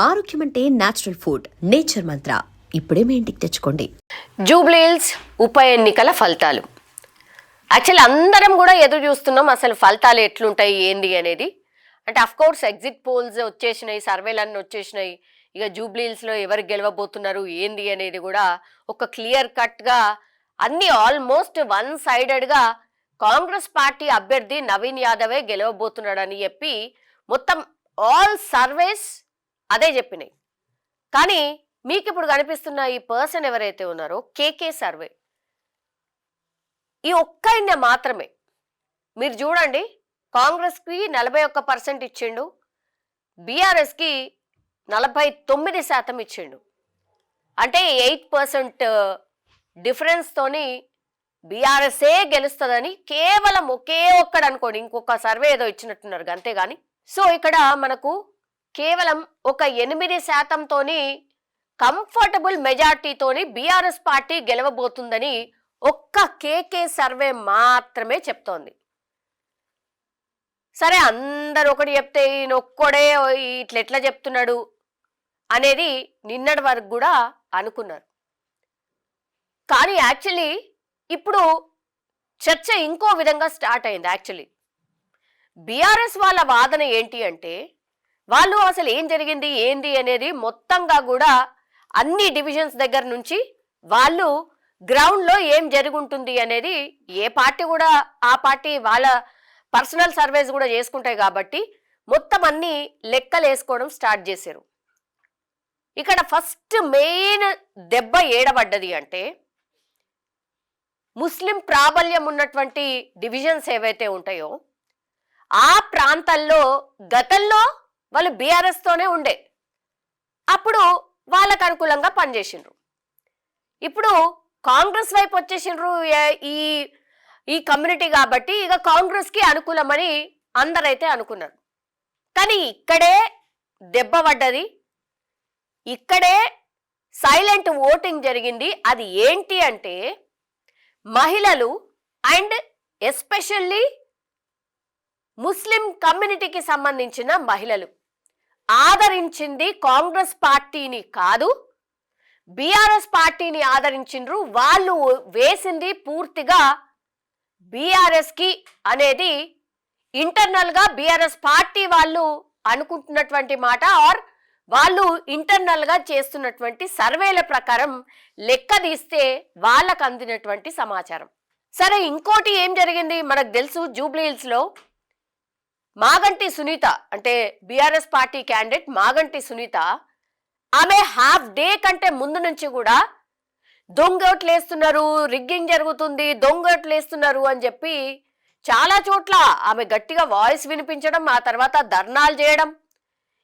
ఆరోగ్యం అంటే natural food. Nature మంత్ర ఇప్పుడే మీ ఇంటికి తెచ్చుకోండి. జూబ్లీ హిల్స్ ఉప ఎన్నికల ఫలితాలు యాక్చువల్లీ అందరం కూడా ఎదురు చూస్తున్నాం అసలు ఫలితాలు ఎట్లుంటాయి ఏంది అనేది. అంటే అఫ్ కోర్స్ ఎగ్జిట్ పోల్స్ వచ్చేసినాయి, సర్వేలన్నీ వచ్చేసినాయి. ఇక జూబ్లీ హిల్స్లో ఎవరు గెలవబోతున్నారు ఏంది అనేది కూడా ఒక క్లియర్ కట్గా అన్ని ఆల్మోస్ట్ వన్ సైడెడ్గా కాంగ్రెస్ పార్టీ అభ్యర్థి నవీన్ యాదవే గెలవబోతున్నాడని చెప్పి మొత్తం ఆల్ సర్వేస్ అదే చెప్పినాయి. కానీ మీకు ఇప్పుడు కనిపిస్తున్న ఈ పర్సన్ ఎవరైతే ఉన్నారో కేకే సర్వే ఈ ఒక్కైనా మాత్రమే మీరు చూడండి, కాంగ్రెస్కి 41% ఇచ్చిండు, బీఆర్ఎస్కి 49% ఇచ్చిండు. అంటే 8% డిఫరెన్స్ తోని బీఆర్ఎస్ఏ గెలుస్తుందని కేవలం ఒకే ఒక్కడు అనుకోండి. ఇంకొక సర్వే ఏదో ఇచ్చినట్టున్నారు అంతేగాని. సో ఇక్కడ మనకు కేవలం ఒక 8% తోని కంఫర్టబుల్ మెజార్టీతోని బీఆర్ఎస్ పార్టీ గెలవబోతుందని ఒక్క కేకే సర్వే మాత్రమే చెప్తోంది. సరే అందరు ఒకటి చెప్తే ఈయన ఒక్కడే ఇట్లా చెప్తున్నాడు అనేది నిన్నటి వరకు కూడా అనుకున్నారు. కానీ యాక్చువల్లీ ఇప్పుడు చర్చ ఇంకో విధంగా స్టార్ట్ అయింది. యాక్చువల్లీ బీఆర్ఎస్ వాళ్ళ వాదన ఏంటి అంటే వాళ్ళు అసలు ఏం జరిగింది ఏంది అనేది మొత్తంగా కూడా అన్ని డివిజన్స్ దగ్గర నుంచి వాళ్ళు గ్రౌండ్లో ఏం జరుగుంటుంది అనేది ఏ పార్టీ కూడా ఆ పార్టీ వాళ్ళ పర్సనల్ సర్వేస్ కూడా చేసుకుంటాయి కాబట్టి మొత్తం అన్ని లెక్కలు వేసుకోవడం స్టార్ట్ చేశారు. ఇక్కడ ఫస్ట్ మెయిన్ దెబ్బ ఏడబడ్డది అంటే ముస్లిం ప్రాబల్యం ఉన్నటువంటి డివిజన్స్ ఏవైతే ఉంటాయో ఆ ప్రాంతాల్లో గతంలో వాళ్ళు బీఆర్ఎస్ తోనే ఉండే, అప్పుడు వాళ్ళకు అనుకూలంగా పనిచేసిండ్రు. ఇప్పుడు కాంగ్రెస్ వైపు వచ్చేసిండ్రు ఈ కమ్యూనిటీ కాబట్టి ఇక కాంగ్రెస్కి అనుకూలమని అందరైతే అనుకున్నారు. కానీ ఇక్కడే దెబ్బ పడ్డది, ఇక్కడే సైలెంట్ ఓటింగ్ జరిగింది. అది ఏంటి అంటే మహిళలు అండ్ ఎస్పెషల్లీ ముస్లిం కమ్యూనిటీకి సంబంధించిన మహిళలు ఆదరించింది కాంగ్రెస్ పార్టీని కాదు, బీఆర్ఎస్ పార్టీని ఆదరించిండ్రు. వాళ్ళు వేసింది పూర్తిగా బీఆర్ఎస్కి అనేది ఇంటర్నల్ గా బీఆర్ఎస్ పార్టీ వాళ్ళు అనుకుంటున్నటువంటి మాట, ఆర్ వాళ్ళు ఇంటర్నల్ గా చేస్తున్నటువంటి సర్వేల ప్రకారం లెక్క తీస్తే వాళ్ళకు అందినటువంటి సమాచారం. సరే ఇంకోటి ఏం జరిగింది మనకు తెలుసు, జూబ్లీ హిల్స్ లో మాగంటి సునీత అంటే BRS party candidate Maganti Sunitha ఆమె హాఫ్ డే కంటే ముందు నుంచి కూడా దొంగోట్లు వేస్తున్నారు, రిగ్గింగ్ జరుగుతుంది, దొంగోట్లు వేస్తున్నారు అని చెప్పి చాలా చోట్ల ఆమె గట్టిగా వాయిస్ వినిపించడం, ఆ తర్వాత ధర్నాలు చేయడం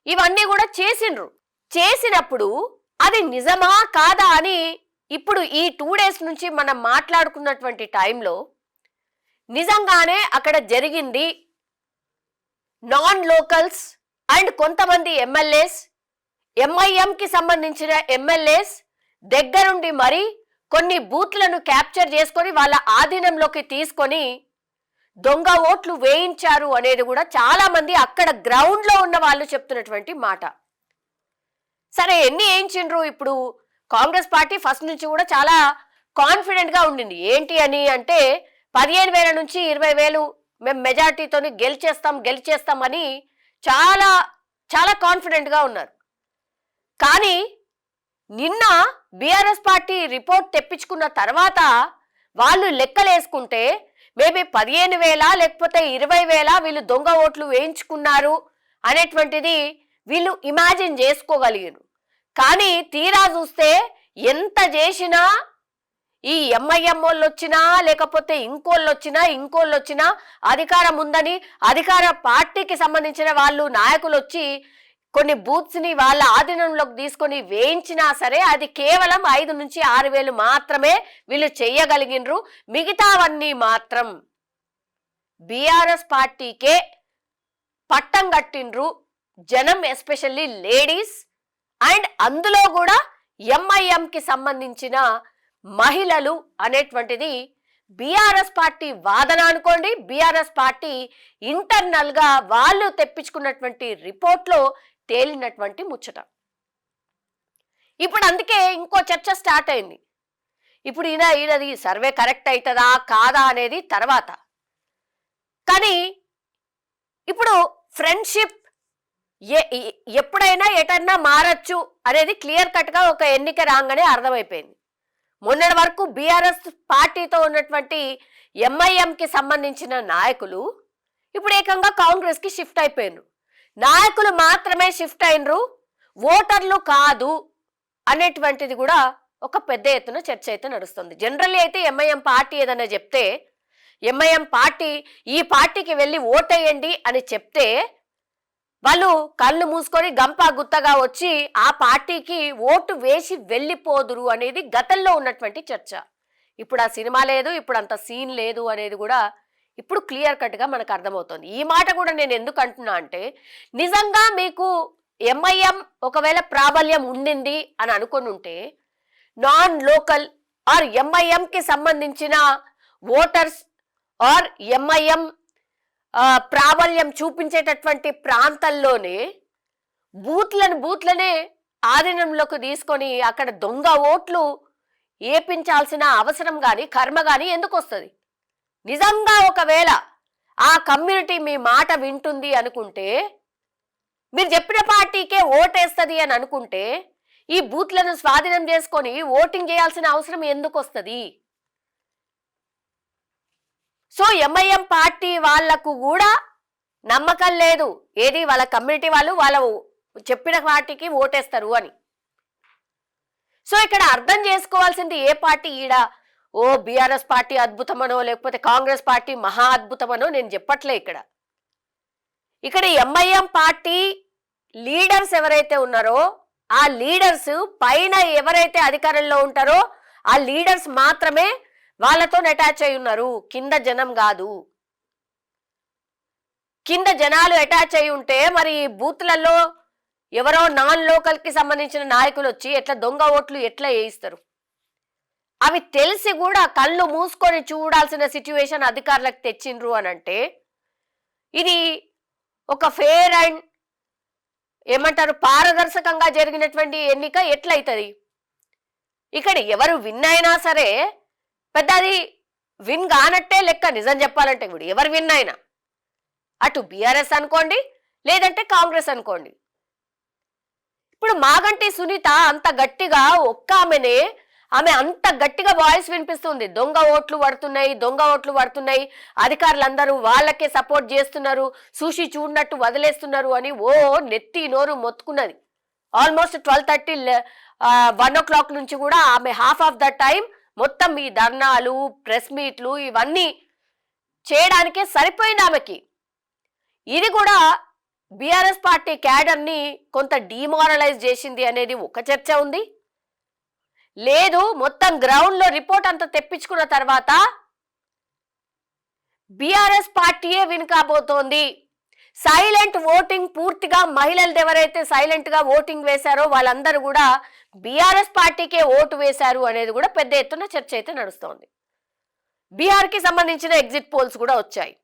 ఇవన్నీ కూడా చేసిండ్రు. చేసినప్పుడు అది నిజమా కాదా అని ఇప్పుడు ఈ 2 days నుంచి మనం మాట్లాడుకున్నటువంటి టైంలో నిజంగానే అక్కడ జరిగింది. నాన్ లోకల్స్ అండ్ కొంతమంది ఎమ్మెల్యేస్, ఎంఐఎంకి సంబంధించిన ఎమ్మెల్యేస్ దగ్గరుండి మరి కొన్ని బూత్లను క్యాప్చర్ చేసుకొని వాళ్ళ ఆధీనంలోకి తీసుకొని దొంగ ఓట్లు వేయించారు అనేది కూడా చాలా మంది అక్కడ గ్రౌండ్ లో ఉన్న వాళ్ళు చెప్తున్నటువంటి మాట. సరే ఎన్ని వేయించిండ్రు? ఇప్పుడు కాంగ్రెస్ పార్టీ ఫస్ట్ నుంచి కూడా చాలా కాన్ఫిడెంట్ గా ఉండింది. ఏంటి అని అంటే 15,000 నుంచి 20,000 మేము మెజార్టీతో గెలిచేస్తాం అని చాలా చాలా కాన్ఫిడెంట్ గా ఉన్నారు. కానీ నిన్న బీఆర్ఎస్ పార్టీ రిపోర్ట్ తెప్పించుకున్న తర్వాత వాళ్ళు లెక్కలేసుకుంటే మేబీ 15,000 లేకపోతే 20,000 వీళ్ళు దొంగ ఓట్లు వేయించుకున్నారు అనేటువంటిది వీళ్ళు ఇమాజిన్ చేసుకోగలిగారు. కానీ తీరా చూస్తే ఎంత చేసినా ఈ ఎంఐఎం వాళ్ళు వచ్చినా లేకపోతే ఇంకోళ్ళు వచ్చినా అధికారం ఉందని అధికార పార్టీకి సంబంధించిన వాళ్ళు నాయకులు వచ్చి కొన్ని బూత్స్ ని వాళ్ళ ఆధీనంలోకి తీసుకొని వేయించినా సరే అది కేవలం 5 నుంచి 6,000 మాత్రమే వీళ్ళు చెయ్యగలిగినరు. మిగతావన్నీ మాత్రం బీఆర్ఎస్ పార్టీకే పట్టం కట్టిండ్రు జనం, ఎస్పెషల్లీ లేడీస్ అండ్ అందులో కూడా ఎంఐఎంకి సంబంధించిన మహిళలు అనేటువంటిది బీఆర్ఎస్ పార్టీ వాదన అనుకోండి. బీఆర్ఎస్ పార్టీ ఇంటర్నల్ గా వాళ్ళు తెప్పించుకున్నటువంటి రిపోర్ట్ లో తేలినటువంటి ముచ్చట. ఇప్పుడు అందుకే ఇంకో చర్చ స్టార్ట్ అయింది. ఇప్పుడు ఈయనది సర్వే కరెక్ట్ అవుతుందా కాదా అనేది తర్వాత. కానీ ఇప్పుడు ఫ్రెండ్షిప్ ఎప్పుడైనా ఎటన్నా మారచ్చు అనేది క్లియర్ కట్గా ఒక ఎన్నిక రాగానే అర్థమైపోయింది. మొన్నటి వరకు బీఆర్ఎస్ పార్టీతో ఉన్నటువంటి ఎంఐఎంకి సంబంధించిన నాయకులు ఇప్పుడు ఏకంగా కాంగ్రెస్కి షిఫ్ట్ అయిపోయినరు. నాయకులు మాత్రమే షిఫ్ట్ అయినరు, ఓటర్లు కాదు అనేటువంటిది కూడా ఒక పెద్ద ఎత్తున చర్చ అయితే నడుస్తుంది. జనరల్లీ అయితే ఎంఐఎం పార్టీ ఏదైనా చెప్తే, ఎంఐఎం పార్టీ ఈ పార్టీకి వెళ్ళి ఓటేయండి అని చెప్తే వాళ్ళు కళ్ళు మూసుకొని గంపా గుత్తగా వచ్చి ఆ పార్టీకి ఓటు వేసి వెళ్ళిపోదురు అనేది గతంలో ఉన్నటువంటి చర్చ. ఇప్పుడు ఆ సినిమా లేదు, ఇప్పుడు అంత సీన్ లేదు అనేది కూడా ఇప్పుడు క్లియర్ కట్గా మనకు అర్థమవుతుంది. ఈ మాట కూడా నేను ఎందుకు అంటున్నా అంటే, నిజంగా మీకు ఎంఐఎం ఒకవేళ ప్రాబల్యం ఉండింది అని అనుకుని ఉంటే నాన్ లోకల్ ఆర్ ఎంఐఎంకి సంబంధించిన ఓటర్స్ ఆర్ ఎంఐఎం ప్రాబల్యం చూపించేటటువంటి ప్రాంతాల్లోనే బూత్లనే ఆధీనంలోకి తీసుకొని అక్కడ దొంగ ఓట్లు ఏపించాల్సిన అవసరం కానీ కర్మ కానీ ఎందుకు వస్తుంది? నిజంగా ఒకవేళ ఆ కమ్యూనిటీ మీ మాట వింటుంది అనుకుంటే, మీరు చెప్పిన పార్టీకే ఓటేస్తుంది అని అనుకుంటే, ఈ బూత్లను స్వాధీనం చేసుకొని ఓటింగ్ చేయాల్సిన అవసరం ఎందుకు వస్తుంది? సో ఎంఐఎం పార్టీ వాళ్లకు కూడా నమ్మకం లేదు, ఏది వాళ్ళ కమ్యూనిటీ వాళ్ళు వాళ్ళ చెప్పిన పార్టీకి ఓటేస్తారు అని. సో ఇక్కడ అర్థం చేసుకోవాల్సింది ఏ పార్టీ ఈడ ఓ బీఆర్ఎస్ పార్టీ అద్భుతమనో లేకపోతే కాంగ్రెస్ పార్టీ మహా అద్భుతమనో నేను చెప్పట్లే. ఇక్కడ ఎంఐఎం పార్టీ లీడర్స్ ఎవరైతే ఉన్నారో ఆ లీడర్స్ పైన ఎవరైతే అధికారంలో ఉంటారో ఆ లీడర్స్ మాత్రమే వాళ్ళతో అటాచ్ అయి ఉన్నారు, కింద జనం కాదు. కింద జనాలు అటాచ్ అయి ఉంటే మరి బూత్లలో ఎవరో నాన్ లోకల్ కి సంబంధించిన నాయకులు వచ్చి ఎట్లా దొంగ ఓట్లు ఎట్లా వేయిస్తారు? అవి తెలిసి కూడా కళ్ళు మూసుకొని చూడాల్సిన సిచ్యువేషన్ అధికారులకు తెచ్చిండ్రు అని అంటే ఇది ఒక ఫేర్ అండ్ ఏమంటారు పారదర్శకంగా జరిగినటువంటి ఎన్నిక ఎట్లయితుంది? ఇక్కడ ఎవరు విన్ అయినా సరే పెద్ద అది విన్ కానట్టే లెక్క. నిజం చెప్పాలంటే కూడా ఎవరు విన్ అయినా, అటు బీఆర్ఎస్ అనుకోండి లేదంటే కాంగ్రెస్ అనుకోండి. ఇప్పుడు మాగంటి సునీత అంత గట్టిగా ఆమె అంత గట్టిగా వాయిస్ వినిపిస్తుంది, దొంగ ఓట్లు పడుతున్నాయి, అధికారులందరూ వాళ్ళకే సపోర్ట్ చేస్తున్నారు, చూసి చూడనట్టు వదిలేస్తున్నారు అని ఓ నెత్తి నోరు మొత్తుకున్నది. ఆల్మోస్ట్ 12:30 1 o'clock నుంచి కూడా ఆమె హాఫ్ ఆఫ్ ద టైం మొత్తం ఈ ధర్నాలు ప్రెస్ మీట్లు ఇవన్నీ చేయడానికే సరిపోయింది ఆమెకి. ఇది కూడా బీఆర్ఎస్ పార్టీ క్యాడర్ని కొంత డిమారలైజ్ చేసింది అనేది ఒక చర్చ ఉంది. లేదు మొత్తం గ్రౌండ్ లో రిపోర్ట్ అంతా తెప్పించుకున్న తర్వాత బీఆర్ఎస్ పార్టీయే విన్ కాబోతోంది. సైలెంట్ ఓటింగ్ పూర్తిగా మహిళలు ఎవరైతే సైలెంట్ గా ఓటింగ్ వేశారో వాళ్ళందరూ కూడా బీఆర్ఎస్ పార్టీకే ఓటు వేశారు అనేది కూడా పెద్ద ఎత్తున చర్చ అయితే నడుస్తోంది. బీహార్కి సంబంధించిన ఎగ్జిట్ పోల్స్ కూడా వచ్చాయి.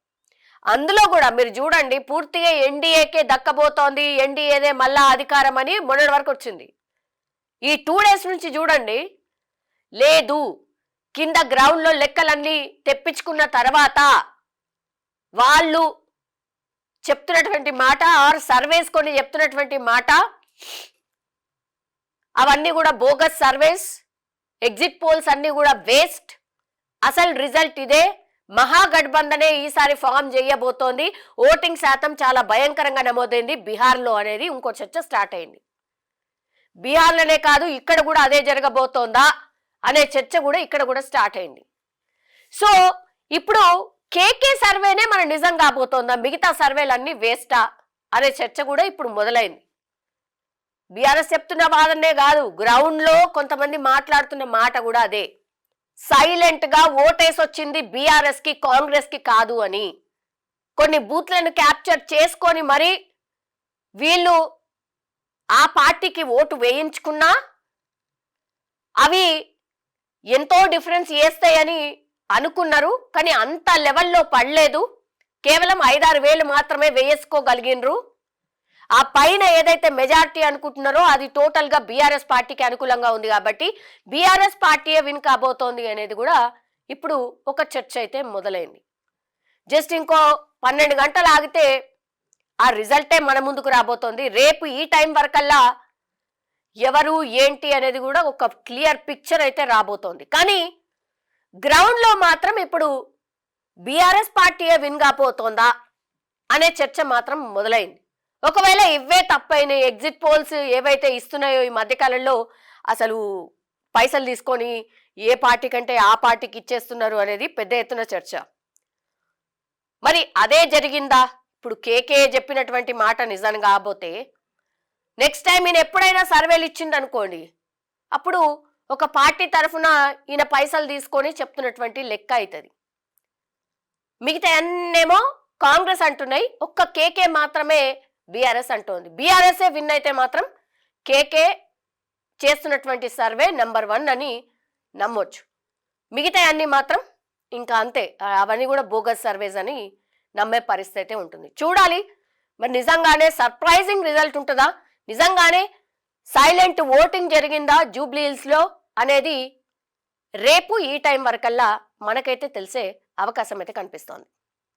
అందులో కూడా మీరు చూడండి పూర్తిగా ఎన్డీఏకే దక్కబోతోంది, ఎన్డీఏదే మళ్ళా అధికారం అని మొన్నటి వరకు వచ్చింది. ఈ 2 days నుంచి చూడండి, లేదు కింద గ్రౌండ్ లో లెక్కలన్నీ తెప్పించుకున్న తర్వాత వాళ్ళు చెప్తున్నటువంటి మాట ఆర్ సర్వేస్ కొన్ని చెప్తున్నటువంటి మాట అవన్నీ కూడా బోగస్ సర్వేస్, ఎగ్జిట్ పోల్స్ అన్ని కూడా వేస్ట్. అసలు రిజల్ట్ ఇదే, మహాగఠబంధనే ఈసారి ఫామ్ చేయబోతోంది, ఓటింగ్ శాతం చాలా భయంకరంగా నమోదైంది బీహార్లో అనేది ఇంకో చర్చ స్టార్ట్ అయింది. బీహార్లోనే కాదు ఇక్కడ కూడా అదే జరగబోతోందా అనే చర్చ కూడా ఇక్కడ కూడా స్టార్ట్ అయింది. సో ఇప్పుడు కేకే సర్వేనే మన నిజం కాబోతోందా, మిగతా సర్వేలన్నీ వేస్టా అనే చర్చ కూడా ఇప్పుడు మొదలైంది. బీఆర్ఎస్ చెప్తున్న వాదనే కాదు, గ్రౌండ్ లో కొంతమంది మాట్లాడుతున్న మాట కూడా అదే. సైలెంట్ గా ఓటేసి వచ్చింది బీఆర్ఎస్ కి కాంగ్రెస్ కి కాదు అని. కొన్ని బూత్లను క్యాప్చర్ చేసుకొని మరి వీళ్ళు ఆ పార్టీకి ఓటు వేయించుకున్నా అవి ఎంతో డిఫరెన్స్ చేస్తాయని అనుకున్నారు, కానీ అంత లెవెల్లో పడలేదు. కేవలం 5-6 వేలు మాత్రమే వేసుకోగలిగినరు. ఆ పైన ఏదైతే మెజారిటీ అనుకుంటున్నారో అది టోటల్ గా బీఆర్ఎస్ పార్టీకి అనుకూలంగా ఉంది కాబట్టి బీఆర్ఎస్ పార్టీయే విన్ కాబోతోంది అనేది కూడా ఇప్పుడు ఒక చర్చ అయితే మొదలైంది. జస్ట్ ఇంకో 12 గంటలు ఆగితే ఆ రిజల్టే మన ముందుకు రాబోతోంది. రేపు ఈ టైం వరకల్లా ఎవరు ఏంటి అనేది కూడా ఒక క్లియర్ పిక్చర్ అయితే రాబోతోంది. కానీ గ్రౌండ్ లో మాత్రం ఇప్పుడు బీఆర్ఎస్ పార్టీయే విన్ కాబోతోందా అనే చర్చ మాత్రం మొదలైంది. ఒకవేళ ఇవే తప్పైన ఎగ్జిట్ పోల్స్ ఏవైతే ఇస్తున్నాయో ఈ మధ్యకాలంలో అసలు పైసలు తీసుకొని ఏ పార్టీ కంటే ఆ పార్టీకి ఇచ్చేస్తున్నారు అనేది పెద్ద ఎత్తున చర్చ. మరి అదే జరిగిందా? ఇప్పుడు కేకే చెప్పినటువంటి మాట నిజం కాబోతే నెక్స్ట్ టైం ఈయన ఎప్పుడైనా సర్వేలు ఇచ్చిండనుకోండి, అప్పుడు ఒక పార్టీ తరఫున ఈయన పైసలు తీసుకొని చెప్తున్నటువంటి లెక్క అవుతుంది. మిగతా అన్నేమో కాంగ్రెస్ అంటున్నాయి, ఒక్క కేకే మాత్రమే బీఆర్ఎస్ అంటోంది. బీఆర్ఎస్ఏ విన్ అయితే మాత్రం కేకే చేస్తున్నటువంటి సర్వే నెంబర్ 1 అని నమ్మొచ్చు. మిగతా అన్ని మాత్రం ఇంకా అంతే, అవన్నీ కూడా బోగస్ సర్వేస్ అని నమ్మే పరిస్థితి ఉంటుంది. చూడాలి మరి నిజంగానే సర్ప్రైజింగ్ రిజల్ట్ ఉంటుందా, నిజంగానే సైలెంట్ ఓటింగ్ జరిగిందా జూబ్లీ హిల్స్ లో అనేది రేపు ఈ టైం వరకల్లా మనకైతే తెలిసే అవకాశం అయితే కనిపిస్తోంది.